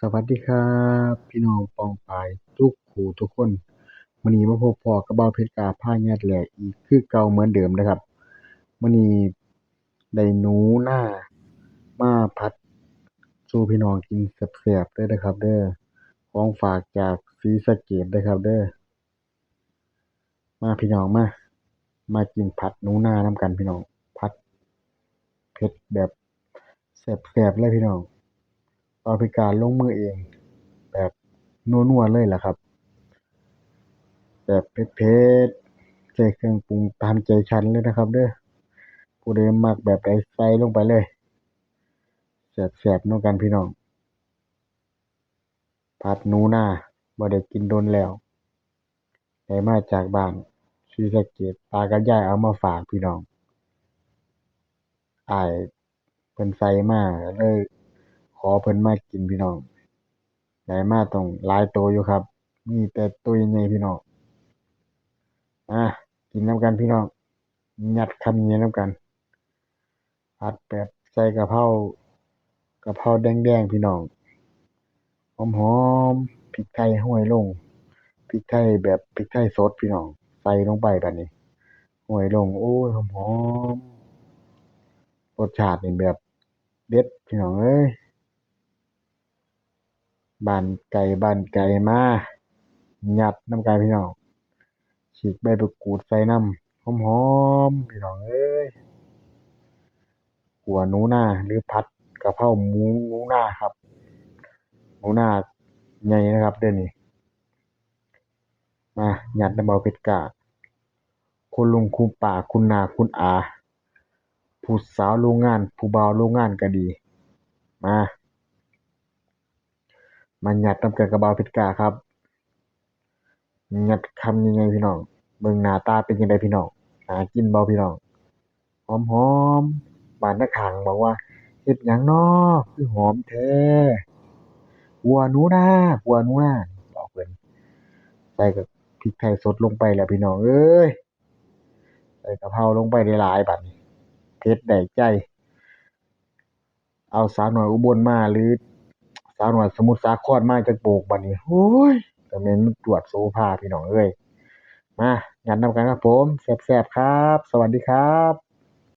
สวัสดีครับพี่น้องปองปายทุกผู้ทุกคนมื้อนี้มาพบพ้อกับเบาเพชรกาพาญาติแหลกอีกคือเก่าเหมือนเดิมนะครับมื้อนี้ได้หนูนามาผัดสู่พี่น้องกินแซ่บๆเด้อนะครับเด้อของฝากจากศรีสะเกษเด้อครับเด้อมาพี่น้องมากินผัดหนูนานำกันพี่น้องผัดเผ็ดแบบแซ่บๆเลยพี่น้องเบาเพชรกาลงมือเองแบบนัวๆเลยล่ะครับ แบบเผ็ดๆใส่เครื่องปรุงตามใจฉันเลยนะครับเด้อผู้ใดมักแบบใดใส่ลงไปเลยแซ่บๆเนาะกันพี่น้องผัดหนูนาบ่ได้กินโดนแล้วได้มาจากบ้านศรีสะเกษตากับยายเอามาฝากพี่น้องอ้ายเพิ่นใส่มาก็เลยขอเพิ่นมากินพี่น้องได้มาต้องหลายโตอยู่ครับมีแต่ตัวใหญ่ๆพี่น้องมากินนำกันพี่น้องยัดคำนี้นำกันผัดแบบใส่กะเพราแดงๆพี่น้อง หอมๆพริกไทยห้วยลงพริกไทยแบบพริกไทยสดพี่น้องใส่ลงไปบัดนี้ห้วยลงโอ้ยหอมๆรสชาตินี่แบบเด็ดพี่น้องเอ้ยบ้านไก่มายัดน้ำกันพี่น้องฉีกใบมะกรูดใส่น้ำหอมๆพี่น้องเอ้ยขัวหนูนาหรือผัดกะเพราหมูหนูนาครับหนูนาใหญ่นะครับเด้อนี่มายัดน้ำเบาเผ็ดกล้าคุณลุงคุณป้าคุณนาคุณอาผู้สาวโรงงานผู้บ่าวโรงงานก็ดีมายัดนำกันกับเบาเผ็ดกล้าครับยัดคำยังไงพี่น้องเบิ่งหน้าตาเป็นจั่งใดพี่น้องน่ากินบ่พี่น้องหอมๆบ้านนาข้างบอกว่าเฮ็ดหยังน้อคือหอมแท้ขัวหนูนาขัวหนูนาบอกเพิ่นใส่กับพริกไทยสดลงไปแล้วพี่น้องเอ้ยใส่กะเพราลงไปหลายๆบัดนี้เผ็ดได้ใจเอาสาวน้อยอุบลมาหรือสาวน้อยสมุทรสาครมาจักโปกบัดนี้โอ้ยก็แม่นมันจวดโสภาพี่น้องเอ้ยมายัดนำกันครับผมแซ่บๆครับสวัสดีครับ